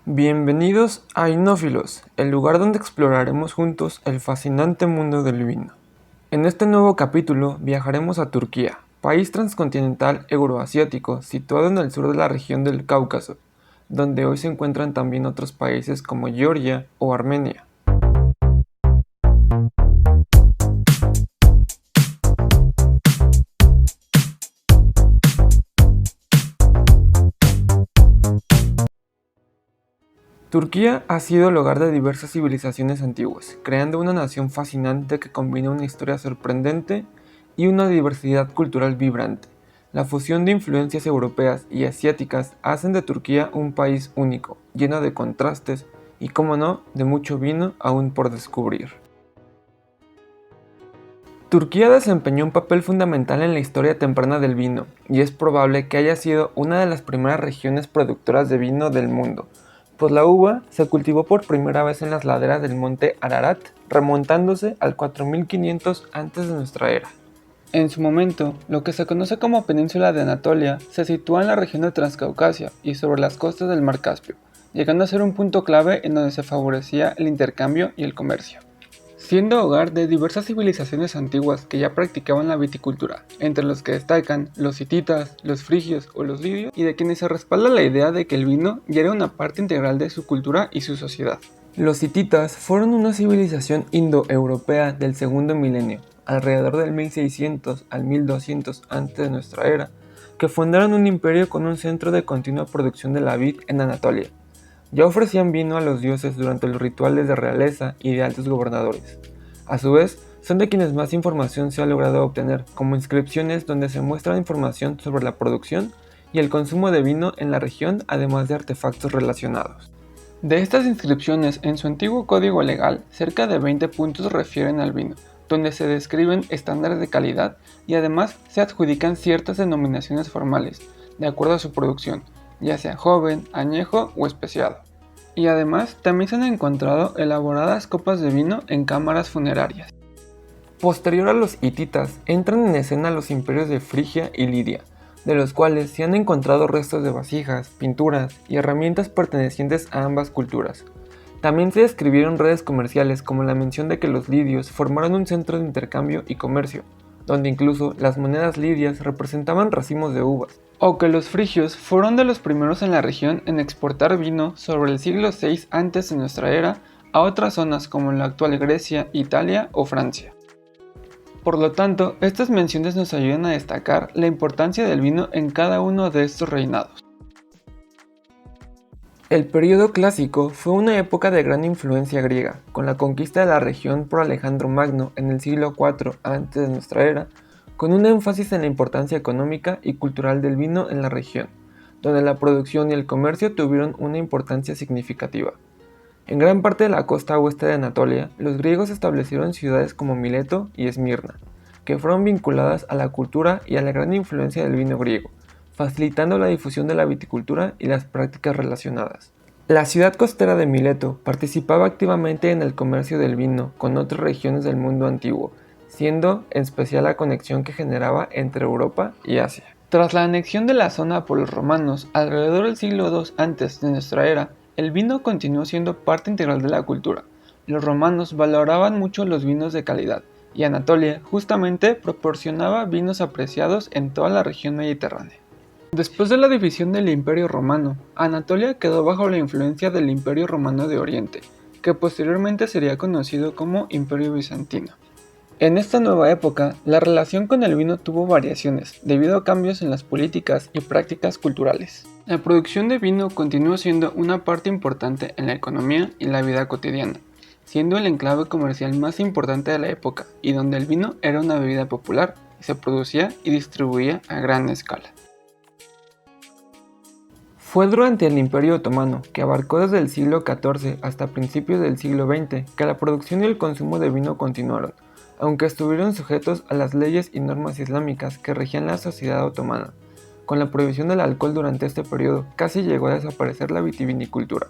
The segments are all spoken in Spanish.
Bienvenidos a Inófilos, el lugar donde exploraremos juntos el fascinante mundo del vino. En este nuevo capítulo viajaremos a Turquía, país transcontinental euroasiático situado en el sur de la región del Cáucaso, donde hoy se encuentran también otros países como Georgia o Armenia. Turquía ha sido el hogar de diversas civilizaciones antiguas, creando una nación fascinante que combina una historia sorprendente y una diversidad cultural vibrante. La fusión de influencias europeas y asiáticas hacen de Turquía un país único, lleno de contrastes y, como no, de mucho vino aún por descubrir. Turquía desempeñó un papel fundamental en la historia temprana del vino, y es probable que haya sido una de las primeras regiones productoras de vino del mundo, pues la uva se cultivó por primera vez en las laderas del monte Ararat, remontándose al 4500 antes de nuestra era. En su momento, lo que se conoce como península de Anatolia se sitúa en la región de Transcaucasia y sobre las costas del mar Caspio, llegando a ser un punto clave en donde se favorecía el intercambio y el comercio. Siendo hogar de diversas civilizaciones antiguas que ya practicaban la viticultura, entre los que destacan los hititas, los frigios o los lidios, y de quienes se respalda la idea de que el vino ya era una parte integral de su cultura y su sociedad. Los hititas fueron una civilización indoeuropea del segundo milenio, alrededor del 1600 al 1200 antes de nuestra era, que fundaron un imperio con un centro de continua producción de la vid en Anatolia. Ya ofrecían vino a los dioses durante los rituales de realeza y de altos gobernadores. A su vez, son de quienes más información se ha logrado obtener, como inscripciones donde se muestra información sobre la producción y el consumo de vino en la región, además de artefactos relacionados. De estas inscripciones en su antiguo código legal, cerca de 20 puntos refieren al vino, donde se describen estándares de calidad y además se adjudican ciertas denominaciones formales, de acuerdo a su producción, ya sea joven, añejo o especiado. Y además también se han encontrado elaboradas copas de vino en cámaras funerarias. Posterior a los hititas, entran en escena los imperios de Frigia y Lidia, de los cuales se han encontrado restos de vasijas, pinturas y herramientas pertenecientes a ambas culturas. También se describieron redes comerciales como la mención de que los lidios formaron un centro de intercambio y comercio, donde incluso las monedas lidias representaban racimos de uvas, o que los frigios fueron de los primeros en la región en exportar vino sobre el siglo VI antes de nuestra era a otras zonas como la actual Grecia, Italia o Francia. Por lo tanto, estas menciones nos ayudan a destacar la importancia del vino en cada uno de estos reinados. El período clásico fue una época de gran influencia griega, con la conquista de la región por Alejandro Magno en el siglo IV antes de nuestra era, con un énfasis en la importancia económica y cultural del vino en la región, donde la producción y el comercio tuvieron una importancia significativa. En gran parte de la costa oeste de Anatolia, los griegos establecieron ciudades como Mileto y Esmirna, que fueron vinculadas a la cultura y a la gran influencia del vino griego, facilitando la difusión de la viticultura y las prácticas relacionadas. La ciudad costera de Mileto participaba activamente en el comercio del vino con otras regiones del mundo antiguo, siendo en especial la conexión que generaba entre Europa y Asia. Tras la anexión de la zona por los romanos alrededor del siglo II antes de nuestra era, el vino continuó siendo parte integral de la cultura. Los romanos valoraban mucho los vinos de calidad, y Anatolia justamente proporcionaba vinos apreciados en toda la región mediterránea. Después de la división del Imperio Romano, Anatolia quedó bajo la influencia del Imperio Romano de Oriente, que posteriormente sería conocido como Imperio Bizantino. En esta nueva época, la relación con el vino tuvo variaciones debido a cambios en las políticas y prácticas culturales. La producción de vino continuó siendo una parte importante en la economía y la vida cotidiana, siendo el enclave comercial más importante de la época y donde el vino era una bebida popular y se producía y distribuía a gran escala. Fue durante el Imperio Otomano, que abarcó desde el siglo XIV hasta principios del siglo XX, que la producción y el consumo de vino continuaron, aunque estuvieron sujetos a las leyes y normas islámicas que regían la sociedad otomana. Con la prohibición del alcohol durante este periodo, casi llegó a desaparecer la vitivinicultura,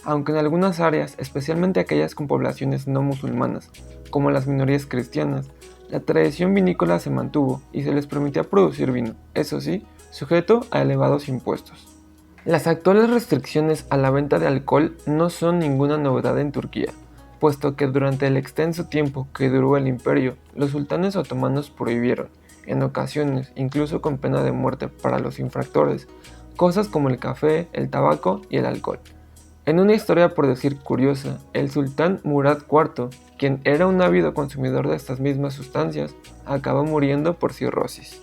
aunque en algunas áreas, especialmente aquellas con poblaciones no musulmanas, como las minorías cristianas, la tradición vinícola se mantuvo y se les permitía producir vino, eso sí, sujeto a elevados impuestos. Las actuales restricciones a la venta de alcohol no son ninguna novedad en Turquía, puesto que durante el extenso tiempo que duró el imperio, los sultanes otomanos prohibieron, en ocasiones incluso con pena de muerte para los infractores, cosas como el café, el tabaco y el alcohol. En una historia por decir curiosa, el sultán Murad IV, quien era un ávido consumidor de estas mismas sustancias, acabó muriendo por cirrosis.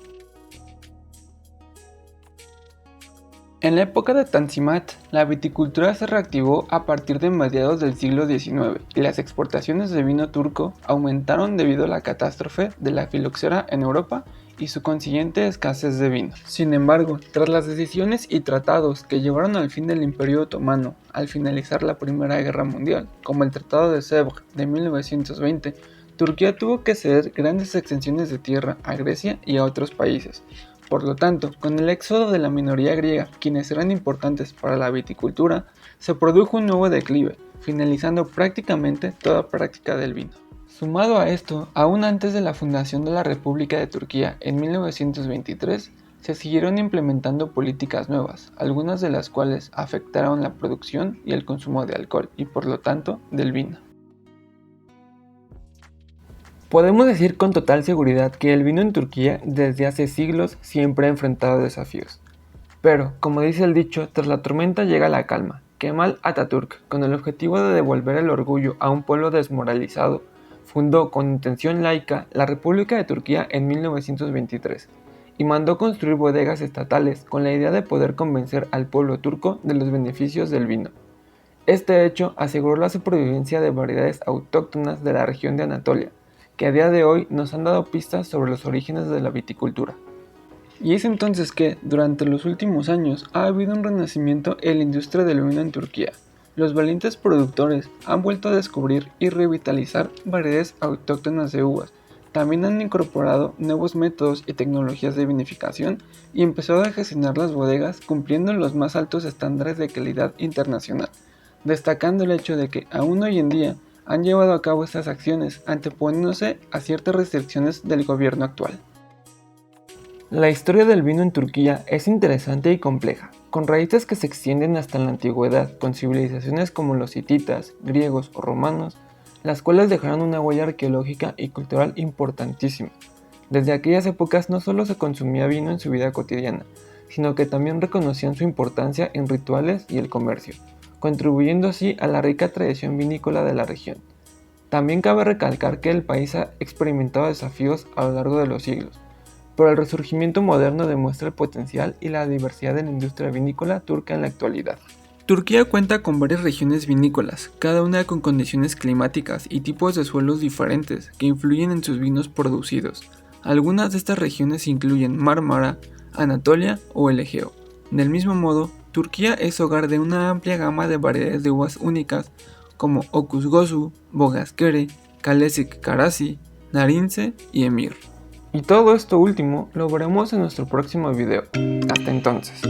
En la época de Tanzimat, la viticultura se reactivó a partir de mediados del siglo XIX y las exportaciones de vino turco aumentaron debido a la catástrofe de la filoxera en Europa y su consiguiente escasez de vino. Sin embargo, tras las decisiones y tratados que llevaron al fin del Imperio Otomano al finalizar la Primera Guerra Mundial, como el Tratado de Sèvres de 1920, Turquía tuvo que ceder grandes extensiones de tierra a Grecia y a otros países. Por lo tanto, con el éxodo de la minoría griega, quienes eran importantes para la viticultura, se produjo un nuevo declive, finalizando prácticamente toda práctica del vino. Sumado a esto, aún antes de la fundación de la República de Turquía en 1923, se siguieron implementando políticas nuevas, algunas de las cuales afectaron la producción y el consumo de alcohol y por lo tanto del vino. Podemos decir con total seguridad que el vino en Turquía desde hace siglos siempre ha enfrentado desafíos. Pero, como dice el dicho, tras la tormenta llega la calma. Kemal Atatürk, con el objetivo de devolver el orgullo a un pueblo desmoralizado, fundó con intención laica la República de Turquía en 1923 y mandó construir bodegas estatales con la idea de poder convencer al pueblo turco de los beneficios del vino. Este hecho aseguró la supervivencia de variedades autóctonas de la región de Anatolia, que a día de hoy nos han dado pistas sobre los orígenes de la viticultura. Y es entonces que, durante los últimos años, ha habido un renacimiento en la industria del vino en Turquía. Los valientes productores han vuelto a descubrir y revitalizar variedades autóctonas de uvas. También han incorporado nuevos métodos y tecnologías de vinificación y empezado a gestionar las bodegas cumpliendo los más altos estándares de calidad internacional, destacando el hecho de que aún hoy en día han llevado a cabo estas acciones anteponiéndose a ciertas restricciones del gobierno actual. La historia del vino en Turquía es interesante y compleja, con raíces que se extienden hasta la antigüedad, con civilizaciones como los hititas, griegos o romanos, las cuales dejaron una huella arqueológica y cultural importantísima. Desde aquellas épocas no solo se consumía vino en su vida cotidiana, sino que también reconocían su importancia en rituales y el comercio, contribuyendo así a la rica tradición vinícola de la región. También cabe recalcar que el país ha experimentado desafíos a lo largo de los siglos, pero el resurgimiento moderno demuestra el potencial y la diversidad de la industria vinícola turca en la actualidad. Turquía cuenta con varias regiones vinícolas, cada una con condiciones climáticas y tipos de suelos diferentes que influyen en sus vinos producidos. Algunas de estas regiones incluyen Mármara, Anatolia o el Egeo. Del mismo modo, Turquía es hogar de una amplia gama de variedades de uvas únicas como Okuzgozu, Boğazkere, Kalesik Karasi, Narince y Emir. Y todo esto último lo veremos en nuestro próximo video. Hasta entonces.